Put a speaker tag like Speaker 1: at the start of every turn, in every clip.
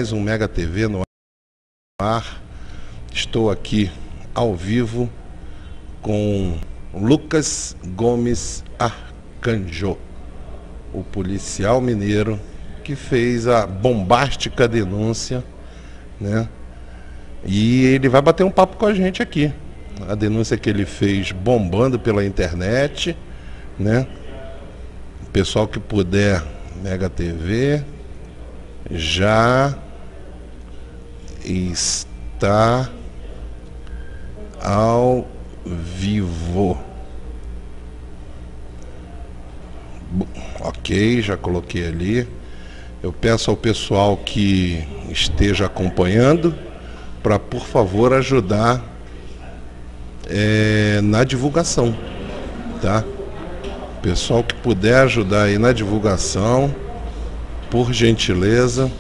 Speaker 1: Mais um Mega TV no ar. Estou aqui ao vivo com Lucas Gomes Arcanjo, o policial mineiro que fez a bombástica denúncia, né? E ele vai bater um papo com a gente aqui. A denúncia que ele fez bombando pela internet, né? O pessoal que puder, Mega TV já está ao vivo. Ok, já coloquei ali. Eu peço ao pessoal que esteja acompanhando para, por favor, ajudar na divulgação, tá? Pessoal que puder ajudar aí na divulgação, por gentileza,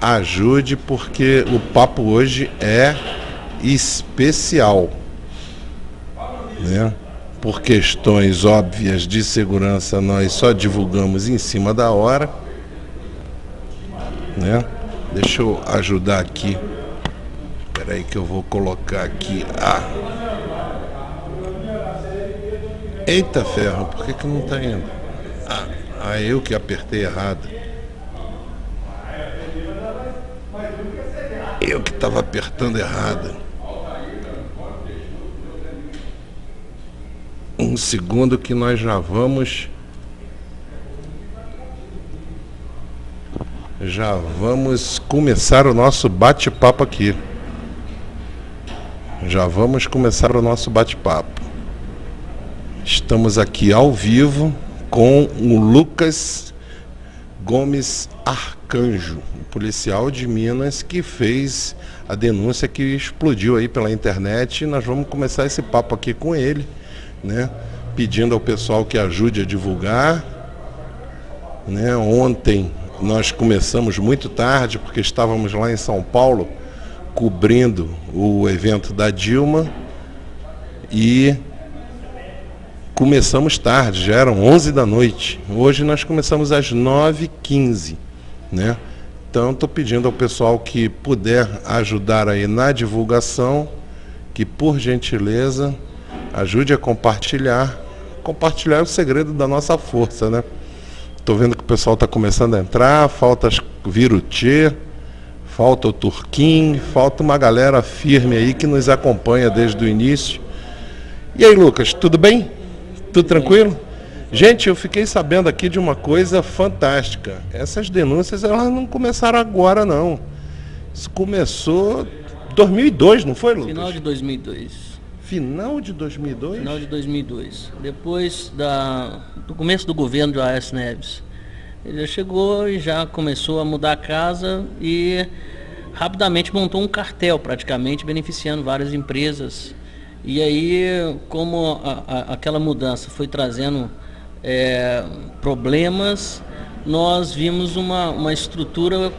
Speaker 1: ajude, porque o papo hoje é especial, né? Por questões óbvias de segurança, nós só divulgamos em cima da hora, né? Deixa eu ajudar aqui. Espera aí que eu vou colocar aqui Eita ferro, por que não tá indo? Eu que apertei errado. Eu que estava apertando errado. Um segundo que nós já vamos começar o nosso bate-papo aqui. Já vamos começar o nosso bate-papo. Estamos aqui ao vivo com o Lucas Gomes Arcanjo, o policial de Minas que fez a denúncia que explodiu aí pela internet. E nós vamos começar esse papo aqui com ele, né? Pedindo ao pessoal que ajude a divulgar, né? Ontem nós começamos muito tarde, porque estávamos lá em São Paulo cobrindo o evento da Dilma e começamos tarde, já eram 11 da noite. Hoje nós começamos às 9h15, né? Então estou pedindo ao pessoal que puder ajudar aí na divulgação, que por gentileza ajude a compartilhar. Compartilhar é o segredo da nossa força, né? Estou vendo que o pessoal está começando a entrar, falta Virutê, falta o Turquim, falta uma galera firme aí que nos acompanha desde o início. E aí, Lucas, tudo bem? Tudo tranquilo? Gente, eu fiquei sabendo aqui de uma coisa fantástica. Essas denúncias, elas não começaram agora, não. Isso começou em 2002, não foi, Lucas?
Speaker 2: Final de 2002.
Speaker 1: Final de 2002?
Speaker 2: Final de 2002. Depois do começo do governo de Aécio Neves. Ele já chegou e já começou a mudar a casa e rapidamente montou um cartel, praticamente, beneficiando várias empresas. E aí, como aquela mudança foi trazendo problemas, nós vimos uma estrutura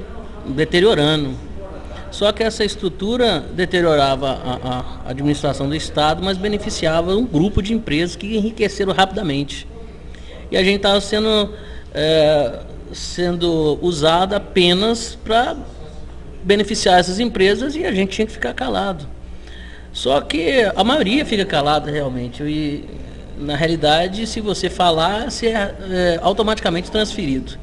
Speaker 2: deteriorando. Só que essa estrutura deteriorava a administração do Estado, mas beneficiava um grupo de empresas que enriqueceram rapidamente. E a gente estava sendo usada apenas para beneficiar essas empresas e a gente tinha que ficar calado. Só que a maioria fica calada realmente. E, na realidade, se você falar, você é automaticamente transferido.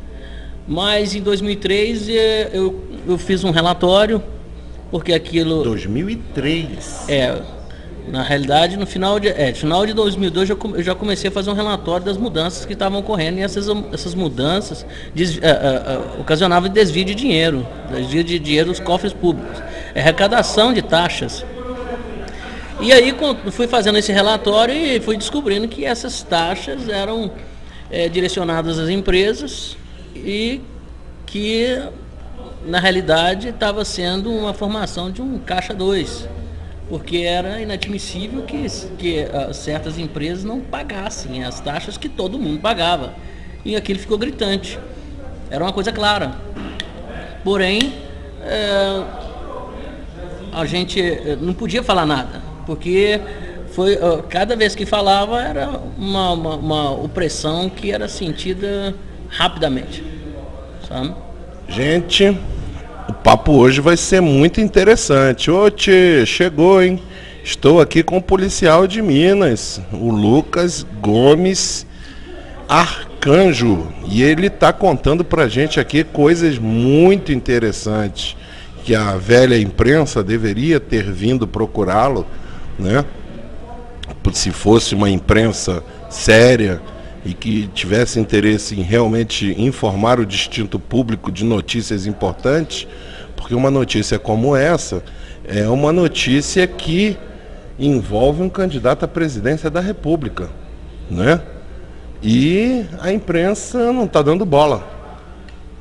Speaker 2: Mas em 2003 eu fiz um relatório, porque aquilo...
Speaker 1: 2003?
Speaker 2: Na realidade, no final de 2002 eu já comecei a fazer um relatório das mudanças que estavam ocorrendo, e essas mudanças ocasionavam desvio de dinheiro dos cofres públicos, arrecadação de taxas. E aí fui fazendo esse relatório e fui descobrindo que essas taxas eram direcionadas às empresas e que, na realidade, estava sendo uma formação de um caixa 2, porque era inadmissível que certas empresas não pagassem as taxas que todo mundo pagava. E aquilo ficou gritante. Era uma coisa clara. Porém, a gente não podia falar nada, porque cada vez que falava era uma opressão que era sentida rapidamente, sabe?
Speaker 1: Gente, papo hoje vai ser muito interessante. Ô tchê, chegou, hein? Estou aqui com o policial de Minas, o Lucas Gomes Arcanjo, e ele está contando pra gente aqui coisas muito interessantes, que a velha imprensa deveria ter vindo procurá-lo, né? Se fosse uma imprensa séria e que tivesse interesse em realmente informar o distinto público de notícias importantes, porque uma notícia como essa é uma notícia que envolve um candidato à presidência da República, né? E a imprensa não está dando bola.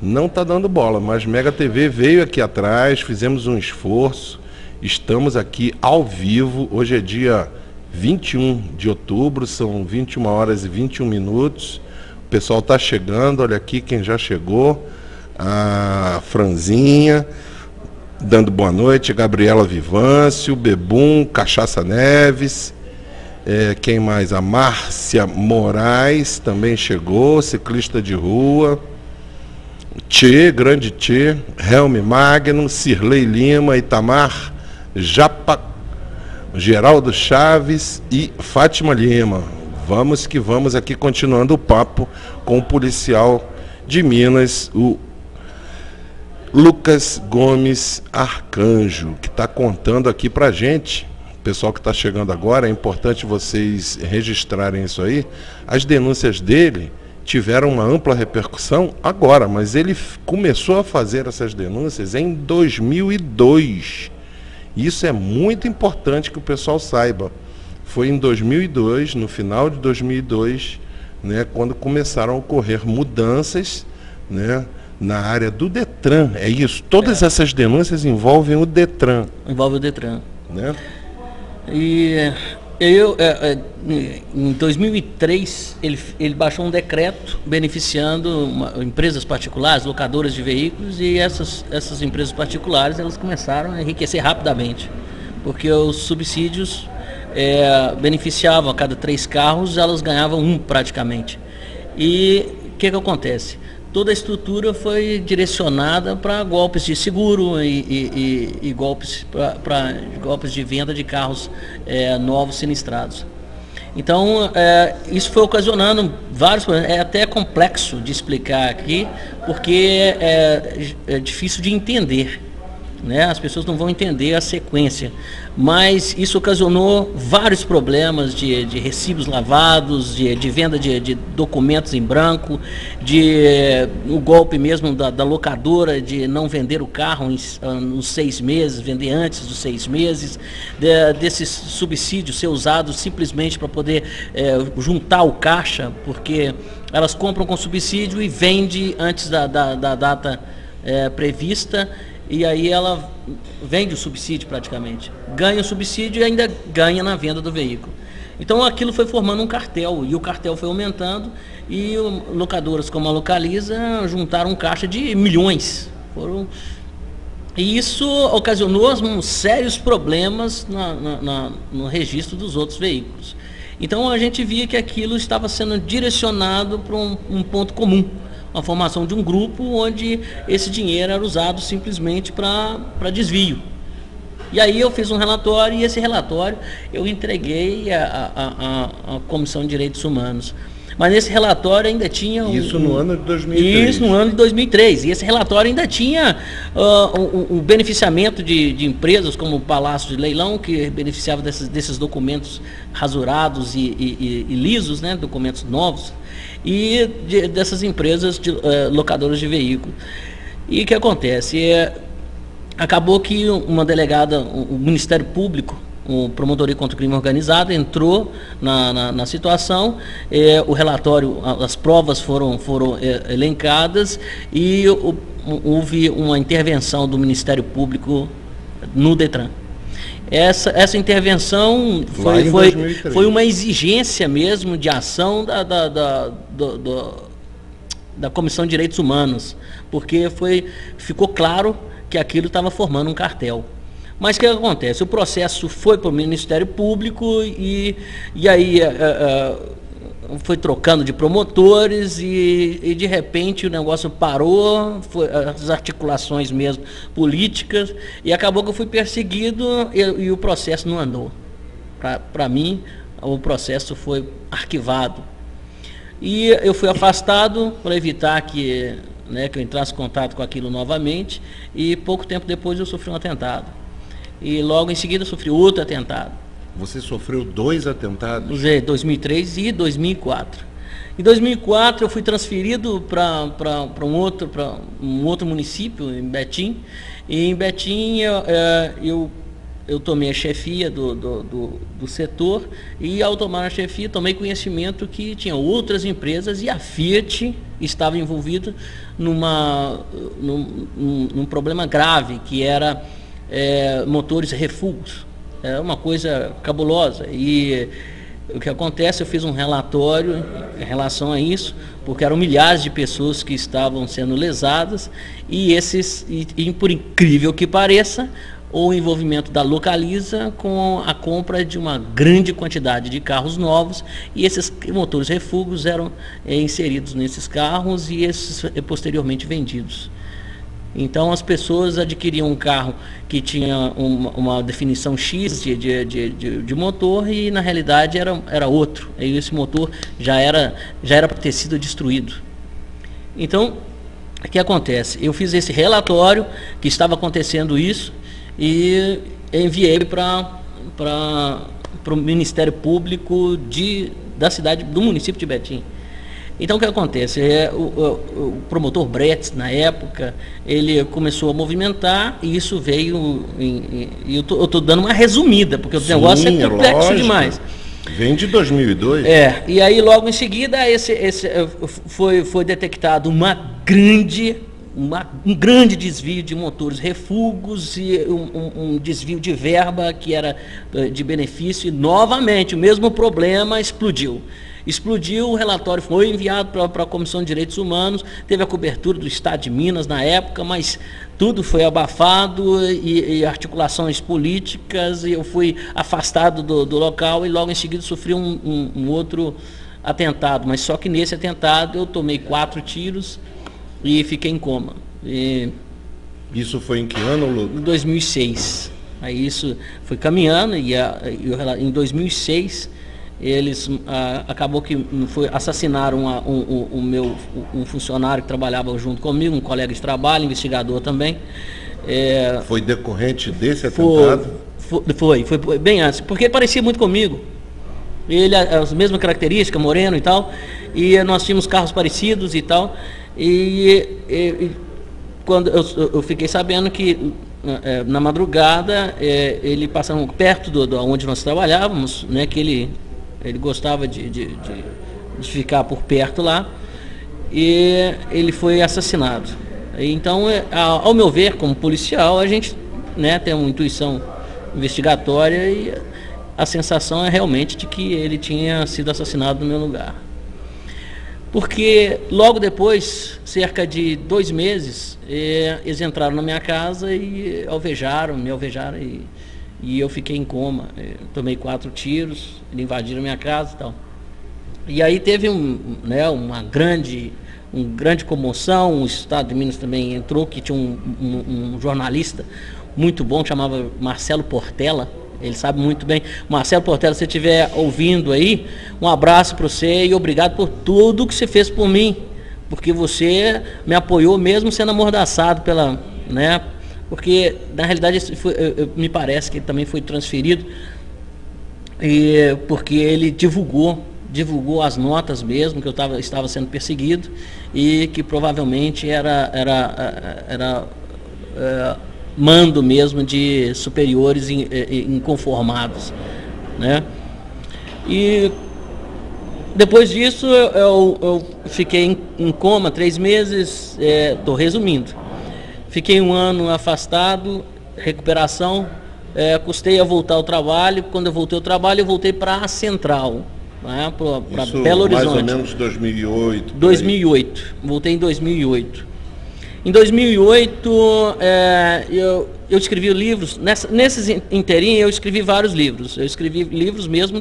Speaker 1: Não está dando bola, mas Mega TV veio aqui atrás, fizemos um esforço, estamos aqui ao vivo, hoje é dia 21 de outubro, são 21 horas e 21 minutos, o pessoal está chegando, olha aqui quem já chegou, a Franzinha, dando boa noite, Gabriela Vivâncio, Bebum, Cachaça Neves, quem mais? A Márcia Moraes também chegou, ciclista de rua, Tchê, grande Tchê, Helme Magno, Cirlei Lima, Itamar, Japa, Geraldo Chaves e Fátima Lima. Vamos que vamos aqui continuando o papo com o policial de Minas, o Lucas Gomes Arcanjo, que está contando aqui pra gente. Pessoal que está chegando agora, é importante vocês registrarem isso aí. As denúncias dele tiveram uma ampla repercussão agora, mas ele começou a fazer essas denúncias em 2002. Isso é muito importante que o pessoal saiba. Foi em 2002, no final de 2002, né, quando começaram a ocorrer mudanças, né, na área do Detran. É isso. Todas essas denúncias envolvem o Detran.
Speaker 2: Envolve o Detran.
Speaker 1: Né?
Speaker 2: E em 2003, ele baixou um decreto beneficiando empresas particulares, locadoras de veículos, e essas empresas particulares elas começaram a enriquecer rapidamente, porque os subsídios beneficiavam a cada 3 carros, elas ganhavam um praticamente. E o que acontece? Toda a estrutura foi direcionada para golpes de seguro e golpes para golpes de venda de carros novos sinistrados. Então, isso foi ocasionando vários problemas. É até complexo de explicar aqui, porque é difícil de entender, né? As pessoas não vão entender a sequência, mas isso ocasionou vários problemas de recibos lavados, de venda de documentos em branco, o golpe mesmo da locadora de não vender o carro nos 6 meses, vender antes dos 6 meses, desses subsídios ser usados simplesmente para poder juntar o caixa, porque elas compram com subsídio e vendem antes da data prevista. E aí ela vende o subsídio praticamente, ganha o subsídio e ainda ganha na venda do veículo. Então aquilo foi formando um cartel, e o cartel foi aumentando, e locadoras como a Localiza juntaram um caixa de milhões. E isso ocasionou sérios problemas no registro dos outros veículos. Então a gente via que aquilo estava sendo direcionado para um ponto comum, a formação de um grupo onde esse dinheiro era usado simplesmente para desvio. E aí eu fiz um relatório, e esse relatório eu entreguei à Comissão de Direitos Humanos. Mas nesse relatório ainda tinha...
Speaker 1: Isso no ano de 2003.
Speaker 2: Isso no ano de 2003. E esse relatório ainda tinha o beneficiamento de empresas como o Palácio de Leilão, que beneficiava desses documentos rasurados e lisos, né, documentos novos, e dessas empresas locadoras de veículos. E o que acontece? Acabou que uma delegada, o Ministério Público, o Promotoria contra o Crime Organizado, entrou na situação, o relatório, as provas foram elencadas, e houve uma intervenção do Ministério Público no Detran. Essa intervenção foi uma exigência mesmo de ação da Comissão de Direitos Humanos, porque ficou claro que aquilo estava formando um cartel. Mas o que acontece? O processo foi para o Ministério Público, e aí foi trocando de promotores e de repente o negócio parou, as articulações mesmo políticas, e acabou que eu fui perseguido e o processo não andou. Para mim, o processo foi arquivado. E eu fui afastado para evitar que eu entrasse em contato com aquilo novamente, e pouco tempo depois eu sofri um atentado. E logo em seguida eu sofri outro atentado.
Speaker 1: Você sofreu 2 atentados?
Speaker 2: 2003 e 2004. Em 2004 eu fui transferido para um outro município, em Betim. E em Betim eu tomei a chefia do setor, e ao tomar a chefia tomei conhecimento que tinha outras empresas e a Fiat estava envolvida num problema grave, que era motores refúgios. É uma coisa cabulosa. E o que acontece, eu fiz um relatório em relação a isso, porque eram milhares de pessoas que estavam sendo lesadas, e por incrível que pareça, o envolvimento da Localiza com a compra de uma grande quantidade de carros novos, e esses motores refúgios eram inseridos nesses carros e esses posteriormente vendidos. Então as pessoas adquiriam um carro que tinha uma definição X de motor, e na realidade era outro. E esse motor já era para ter sido destruído. Então, o que acontece? Eu fiz esse relatório que estava acontecendo isso e enviei para o Ministério Público da cidade, do município de Betim. Então o que acontece? O promotor Bretz, na época, ele começou a movimentar, e isso veio e eu estou dando uma resumida, porque o negócio é complexo demais.
Speaker 1: Vem de 2002.
Speaker 2: E aí logo em seguida foi detectado um grande desvio de motores refúgios e um desvio de verba que era de benefício, e novamente o mesmo problema explodiu. O relatório foi enviado para a Comissão de Direitos Humanos, teve a cobertura do Estado de Minas na época, mas tudo foi abafado e articulações políticas, e eu fui afastado do local, e logo em seguida sofri um outro atentado, mas só que nesse atentado eu tomei 4 tiros e fiquei em coma.
Speaker 1: Isso foi em que ano, Lucas?
Speaker 2: Em 2006. Aí isso foi caminhando, e em 2006... acabou que assassinaram um funcionário que trabalhava junto comigo, um colega de trabalho, investigador também.
Speaker 1: Foi decorrente desse atentado?
Speaker 2: Foi bem antes, porque ele parecia muito comigo. Ele, as mesmas características, moreno e tal, e nós tínhamos carros parecidos e tal, e quando eu fiquei sabendo que na madrugada ele passava perto de onde nós trabalhávamos, né, que ele gostava de ficar por perto lá, e ele foi assassinado. Então, ao meu ver, como policial, a gente tem uma intuição investigatória, e a sensação é realmente de que ele tinha sido assassinado no meu lugar. Porque logo depois, cerca de 2 meses, eles entraram na minha casa e me alvejaram, e eu fiquei em coma. Tomei 4 tiros, eles invadiram minha casa e tal. E aí teve uma grande comoção. O Estado de Minas também entrou, que tinha um jornalista muito bom, chamava Marcelo Portela. Ele sabe muito bem. Marcelo Portela, se você estiver ouvindo aí, um abraço para você e obrigado por tudo que você fez por mim, porque você me apoiou mesmo sendo amordaçado porque na realidade me parece que ele também foi transferido, porque ele divulgou as notas mesmo, que eu estava sendo perseguido, e que provavelmente era mando mesmo de superiores inconformados, né? E depois disso eu fiquei em coma 3 meses, estou resumindo. Fiquei 1 ano afastado, recuperação, custei a voltar ao trabalho. Quando eu voltei ao trabalho, eu voltei para a Central, para Belo Horizonte.
Speaker 1: Mais ou menos 2008.
Speaker 2: 2008, voltei em 2008. Em 2008, eu escrevi livros. Nesses inteirinhos, eu escrevi vários livros. Eu escrevi livros mesmo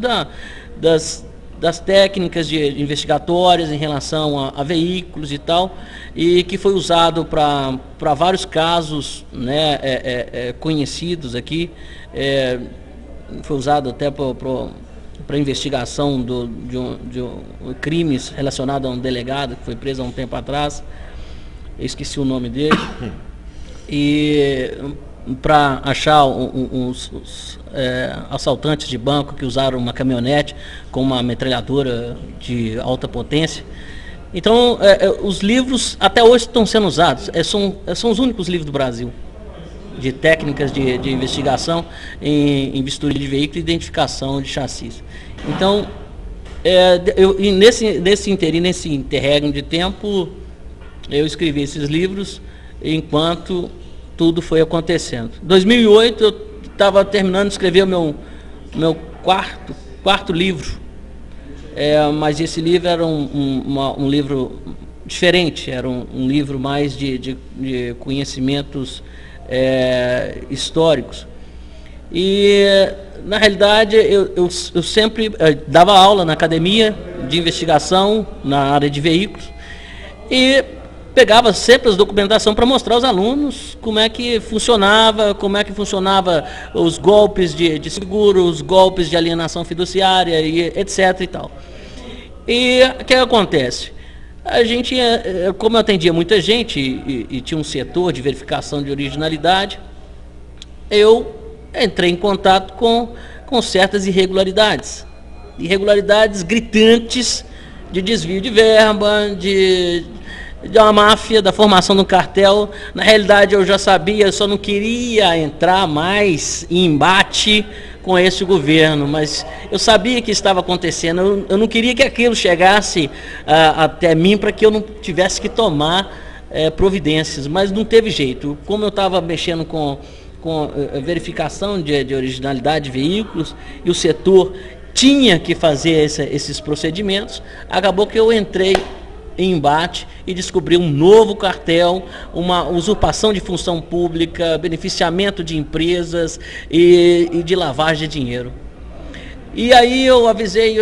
Speaker 2: das técnicas investigatórias em relação a veículos e tal, e que foi usado para vários casos, né, conhecidos aqui, foi usado até para investigação de crimes relacionados a um delegado que foi preso há um tempo atrás, eu esqueci o nome dele, e para achar uns assaltantes de banco que usaram uma caminhonete com uma metralhadora de alta potência. Então, os livros até hoje estão sendo usados, são os únicos livros do Brasil de técnicas de investigação em vistoria de veículo e identificação de chassis. Então, nesse interregno de tempo, eu escrevi esses livros enquanto tudo foi acontecendo. Em 2008, eu estava terminando de escrever o meu quarto livro, mas esse livro era um livro diferente, era um livro mais de conhecimentos históricos. E, na realidade, eu sempre dava aula na academia de investigação na área de veículos e pegava sempre as documentação para mostrar aos alunos como é que funcionava os golpes de seguro, os golpes de alienação fiduciária, e etc. e tal. E o que acontece? A gente, como eu atendia muita gente e tinha um setor de verificação de originalidade, eu entrei em contato com certas irregularidades gritantes de desvio de verba, de uma máfia, da formação de um cartel. Na realidade, eu já sabia, eu só não queria entrar mais em embate com esse governo, mas eu sabia que estava acontecendo, eu não queria que aquilo chegasse até mim para que eu não tivesse que tomar providências, mas não teve jeito. Como eu estava mexendo com verificação de originalidade de veículos e o setor tinha que fazer esses procedimentos, acabou que eu entrei em embate e descobri um novo cartel, uma usurpação de função pública, beneficiamento de empresas e de lavagem de dinheiro. E aí eu avisei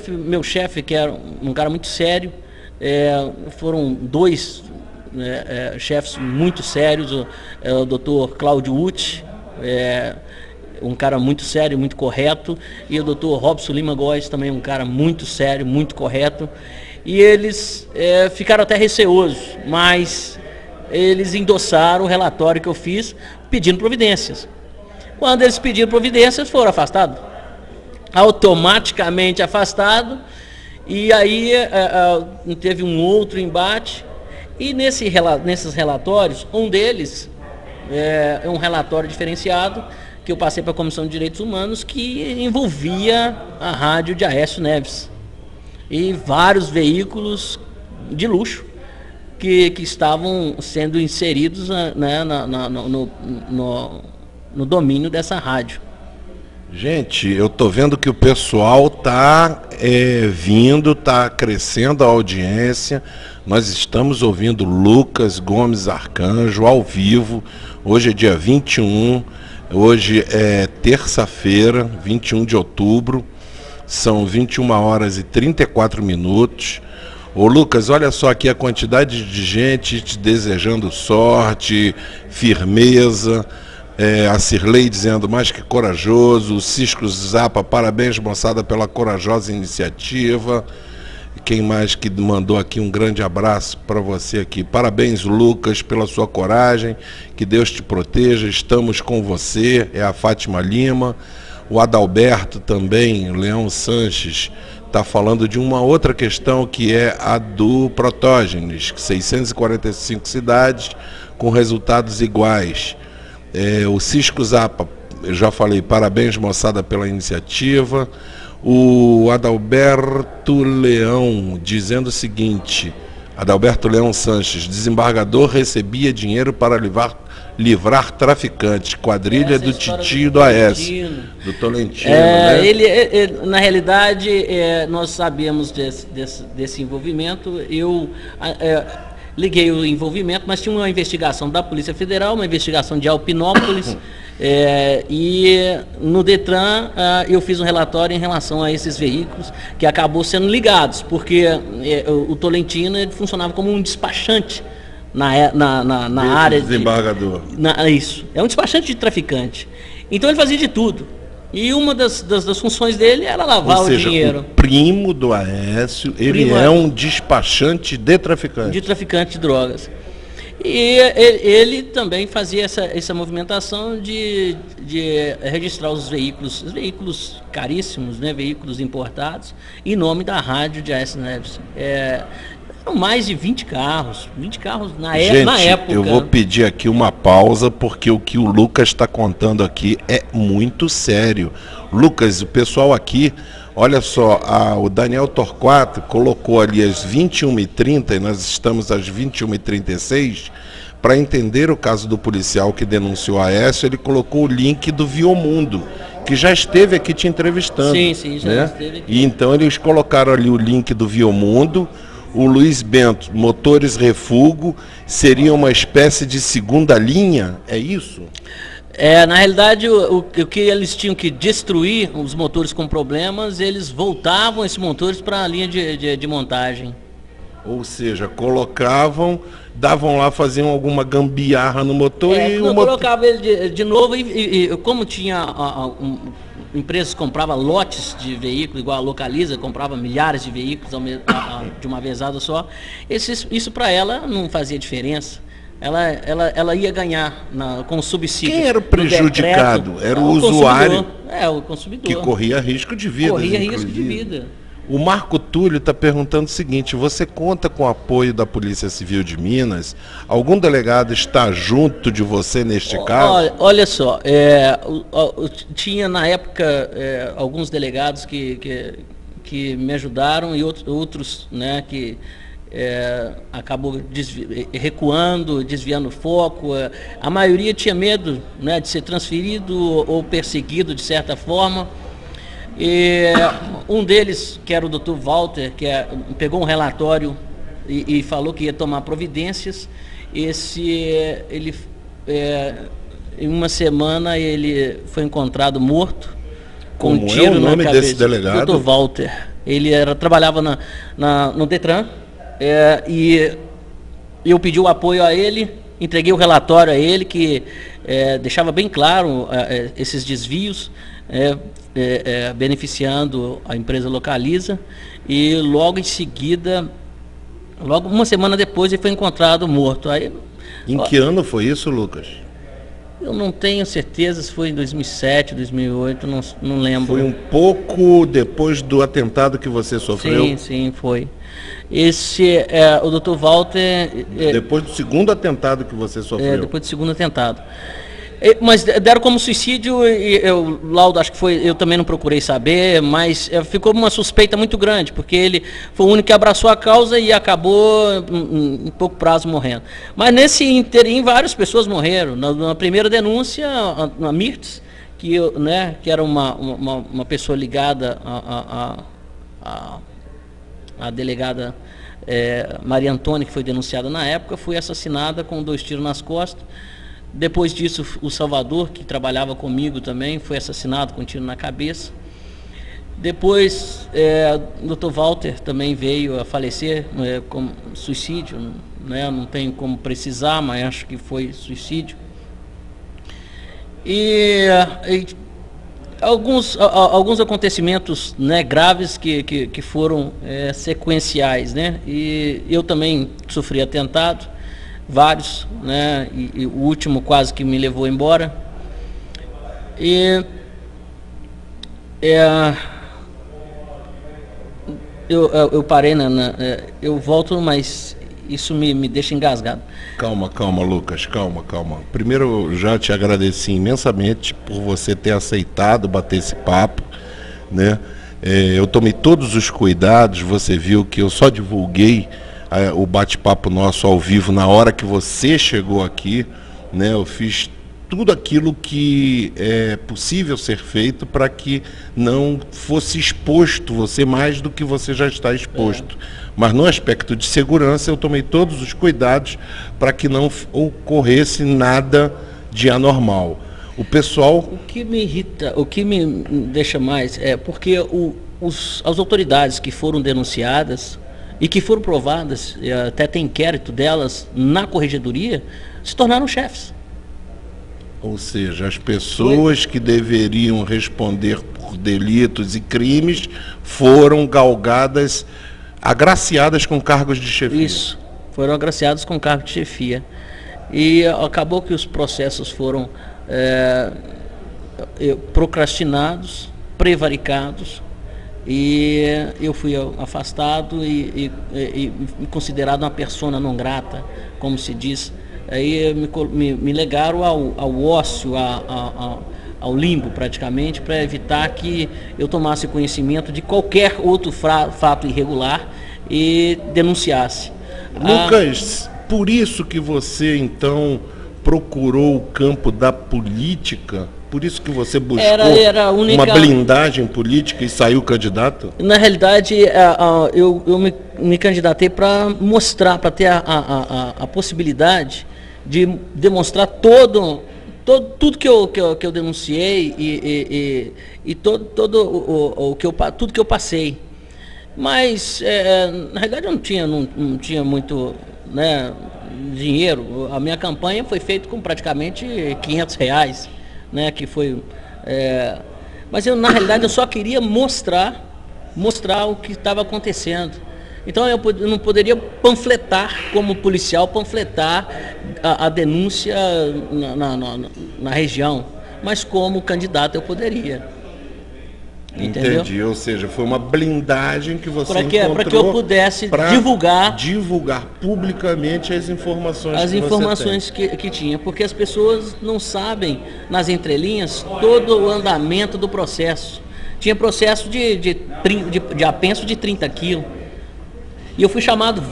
Speaker 2: meu chefe, que era um cara muito sério, foram dois chefes muito sérios, o Dr. Cláudio Uti, um cara muito sério, muito correto, e o Dr. Robson Lima Góes, também um cara muito sério, muito correto. E eles ficaram até receosos, mas eles endossaram o relatório que eu fiz pedindo providências. Quando eles pediram providências, foram afastados. Automaticamente afastado. E aí teve um outro embate. E nesses relatórios, um deles é um relatório diferenciado que eu passei para a Comissão de Direitos Humanos, que envolvia a rádio de Aécio Neves e vários veículos de luxo que estavam sendo inseridos, né, no domínio dessa rádio.
Speaker 1: Gente, eu tô vendo que o pessoal tá vindo, tá crescendo a audiência. Nós estamos ouvindo Lucas Gomes Arcanjo ao vivo. Hoje é dia 21, hoje é terça-feira, 21 de outubro. São 21 horas e 34 minutos. Ô Lucas, olha só aqui a quantidade de gente te desejando sorte, firmeza. A Cirlei dizendo mais que corajoso. O Cisco Zapa, parabéns moçada pela corajosa iniciativa. Quem mais que mandou aqui um grande abraço para você aqui? Parabéns, Lucas, pela sua coragem. Que Deus te proteja. Estamos com você. É a Fátima Lima. O Adalberto também, Leão Sanches, está falando de uma outra questão que é a do Protógenes, 645 cidades com resultados iguais. O Cisco Zapa, eu já falei, parabéns moçada pela iniciativa. O Adalberto Leão dizendo o seguinte, Adalberto Leão Sanches, desembargador recebia dinheiro para livrar traficantes, quadrilha do Titio do Aécio, do Tolentino. Né?
Speaker 2: Ele, na realidade, nós sabíamos desse envolvimento. Eu liguei o envolvimento, mas tinha uma investigação da Polícia Federal, uma investigação de Alpinópolis, E no Detran eu fiz um relatório em relação a esses veículos que acabou sendo ligados, porque o Tolentino ele funcionava como um despachante na área
Speaker 1: desembargador.
Speaker 2: Isso, é um despachante de traficante. Então ele fazia de tudo. E uma das funções dele era lavar o dinheiro.
Speaker 1: O primo do Aécio, ele é um despachante de traficante.
Speaker 2: De traficante de drogas. E ele também fazia essa movimentação de registrar os veículos caríssimos, né, veículos importados, em nome da rádio de Aécio Neves. Eram mais de 20 carros na época.
Speaker 1: Eu vou pedir aqui uma pausa, porque o que o Lucas está contando aqui é muito sério. Lucas, o pessoal aqui, olha só, o Daniel Torquato colocou ali às 21h30 e nós estamos às 21h36. Para entender o caso do policial que denunciou a Aécio, ele colocou o link do Viomundo, que já esteve aqui te entrevistando.
Speaker 2: Sim, já esteve aqui.
Speaker 1: E então eles colocaram ali o link do Viomundo. O Luiz Bento, Motores Refugo, seria uma espécie de segunda linha, é isso?
Speaker 2: Na realidade, o que eles tinham que destruir, os motores com problemas, eles voltavam esses motores para a linha de montagem.
Speaker 1: Ou seja, colocavam, davam lá, faziam alguma gambiarra no motor e o motor...
Speaker 2: colocava ele de novo e como tinha... empresas compravam lotes de veículos, igual a Localiza, comprava milhares de veículos de uma vezada só. Isso para ela não fazia diferença. Ela ia ganhar com o subsídio.
Speaker 1: Quem era o prejudicado? Era o usuário.
Speaker 2: O consumidor.
Speaker 1: Que corria risco de vida.
Speaker 2: Corria risco de vida.
Speaker 1: O Marco Túlio está perguntando o seguinte: você conta com o apoio da Polícia Civil de Minas? Algum delegado está junto de você neste caso?
Speaker 2: Olha só, tinha na época alguns delegados que me ajudaram e outros, né, que acabou recuando, desviando o foco. A maioria tinha medo, né, de ser transferido ou perseguido de certa forma. E um deles, que era o Dr. Walter, pegou um relatório e falou que ia tomar providências. Em uma semana ele foi encontrado morto, com um tiro na cabeça.
Speaker 1: Desse delegado?
Speaker 2: Dr. Walter. Ele trabalhava no Detran, e eu pedi o apoio a ele, entreguei o relatório a ele, que deixava bem claro esses desvios, beneficiando a empresa Localiza, e logo em seguida, logo uma semana depois, ele foi encontrado morto.
Speaker 1: Em que ano foi isso, Lucas?
Speaker 2: Eu não tenho certeza se foi em 2007, 2008, não lembro.
Speaker 1: Foi um pouco depois do atentado que você sofreu?
Speaker 2: Sim, foi. O Dr. Walter...
Speaker 1: Depois do segundo atentado que você sofreu?
Speaker 2: Depois do segundo atentado. Mas deram como suicídio, e o laudo, acho que foi, eu também não procurei saber, mas ficou uma suspeita muito grande, porque ele foi o único que abraçou a causa e acabou em pouco prazo morrendo. Mas nesse interim várias pessoas morreram. Na primeira denúncia, a Mirtz, que era uma pessoa ligada à delegada Maria Antônia, que foi denunciada na época, foi assassinada com 2 tiros nas costas. Depois disso, o Salvador, que trabalhava comigo também, foi assassinado com um tiro na cabeça. Depois, o Dr. Walter também veio a falecer com suicídio, né? Não tenho como precisar, mas acho que foi suicídio. E alguns acontecimentos, né, graves que foram sequenciais, né? E eu também sofri atentado. Vários, né? E o último quase que me levou embora. Eu parei eu volto, mas isso me deixa engasgado.
Speaker 1: Calma, Lucas, calma. Primeiro, eu já te agradeci imensamente por você ter aceitado bater esse papo, né? Eu tomei todos os cuidados, você viu que eu só divulguei o bate-papo nosso ao vivo na hora que você chegou aqui, né? Eu fiz tudo aquilo que é possível ser feito para que não fosse exposto você mais do que você já está exposto. Mas no aspecto de segurança eu tomei todos os cuidados para que não ocorresse nada de anormal. O pessoal...
Speaker 2: O que me irrita, o que me deixa mais é porque as autoridades que foram denunciadas e que foram provadas, e até tem inquérito delas na corregedoria, se tornaram chefes.
Speaker 1: Ou seja, as pessoas que deveriam responder por delitos e crimes foram galgadas, agraciadas com cargos de chefia.
Speaker 2: Isso, foram agraciados com cargo de chefia. E acabou que os processos foram procrastinados, prevaricados, e eu fui afastado e considerado uma persona non grata, como se diz. Aí me legaram ao ócio, ao limbo praticamente, para evitar que eu tomasse conhecimento de qualquer outro fato irregular e denunciasse.
Speaker 1: Lucas, por isso que você então procurou o campo da política? Por isso que você buscou
Speaker 2: era uma
Speaker 1: blindagem política e saiu candidato?
Speaker 2: Na realidade, eu me candidatei para mostrar, para ter a possibilidade de demonstrar tudo que eu denunciei e tudo que eu passei. Mas, na realidade, eu não tinha muito, né, dinheiro. A minha campanha foi feita com praticamente R$500, né, que foi... mas, na realidade, eu só queria mostrar o que estava acontecendo. Então, eu não poderia panfletar, como policial, panfletar a denúncia na região, mas como candidato eu poderia. Entendeu?
Speaker 1: Entendi, ou seja, foi uma blindagem que você encontrou
Speaker 2: para que eu pudesse
Speaker 1: divulgar publicamente as informações
Speaker 2: que tinha, porque as pessoas não sabem, nas entrelinhas, todo o andamento do processo. Tinha processo de apenso de 30 quilos. E eu fui chamado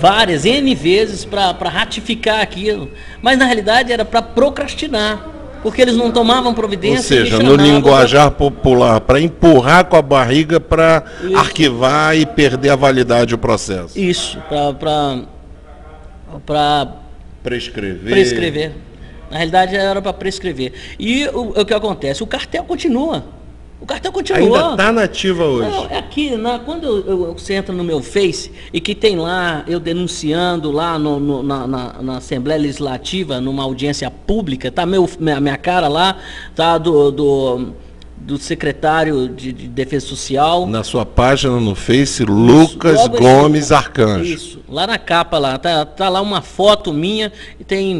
Speaker 2: N vezes para ratificar aquilo. Mas, na realidade, era para procrastinar, porque eles não tomavam providência.
Speaker 1: Ou seja, no linguajar popular, para empurrar com a barriga para arquivar e perder a validade do processo.
Speaker 2: Isso, para prescrever. Na realidade, era para prescrever. E o que acontece? O cartel continua.
Speaker 1: Ainda está nativa hoje.
Speaker 2: Não, aqui, quando você entra no meu Face e que tem lá, eu denunciando lá na Assembleia Legislativa, numa audiência pública, tá minha cara lá, tá do secretário de Defesa Social.
Speaker 1: Na sua página no Face, Lucas Gomes Arcanjo.
Speaker 2: Isso, lá na capa lá, tá lá uma foto minha, e tem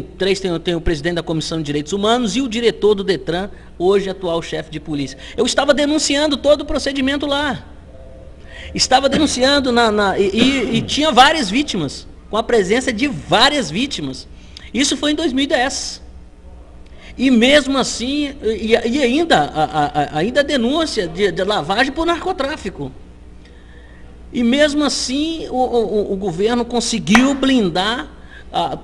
Speaker 2: o presidente da Comissão de Direitos Humanos e o diretor do Detran, hoje atual chefe de polícia. Eu estava denunciando todo o procedimento lá. Estava denunciando e tinha várias vítimas, com a presença de várias vítimas. Isso foi em 2010. E mesmo assim, ainda denúncia de lavagem por narcotráfico. E mesmo assim, o governo conseguiu blindar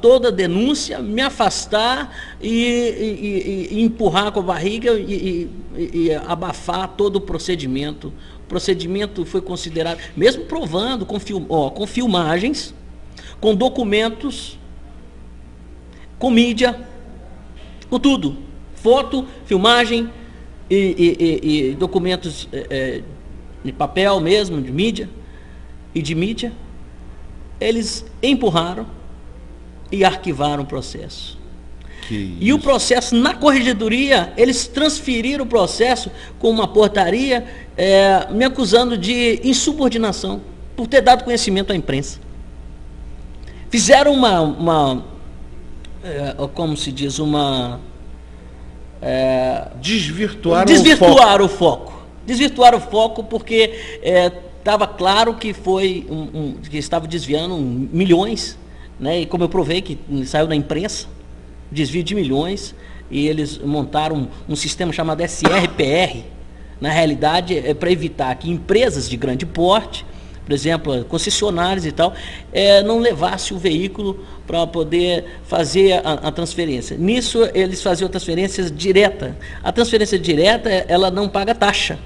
Speaker 2: toda a denúncia, me afastar e empurrar com a barriga e abafar todo o procedimento. O procedimento foi considerado, mesmo provando com filmagens, com documentos, com mídia, com tudo, foto, filmagem e documentos de papel mesmo, de mídia, eles empurraram e arquivaram o processo. E o processo na corregedoria, eles transferiram o processo com uma portaria me acusando de insubordinação, por ter dado conhecimento à imprensa. Fizeram como se diz, desvirtuaram o foco. Desvirtuaram o foco porque estava claro que que estava desviando milhões, né? E como eu provei que saiu na imprensa, desvio de milhões, e eles montaram um sistema chamado SRPR. Na realidade, é para evitar que empresas de grande porte, por exemplo, concessionários e tal, não levasse o veículo para poder fazer a transferência. Nisso, eles faziam transferências diretas. A transferência direta, ela não paga taxa,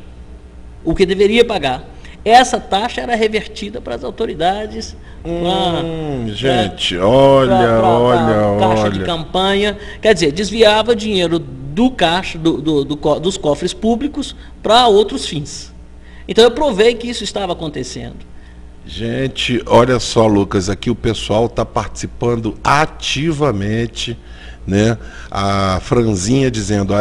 Speaker 2: o que deveria pagar. Essa taxa era revertida para as autoridades.
Speaker 1: Gente, olha.
Speaker 2: Caixa de campanha. Quer dizer, desviava dinheiro do caixa, dos cofres públicos para outros fins. Então eu provei que isso estava acontecendo.
Speaker 1: Gente, olha só, Lucas, aqui o pessoal está participando ativamente, né? A Franzinha dizendo,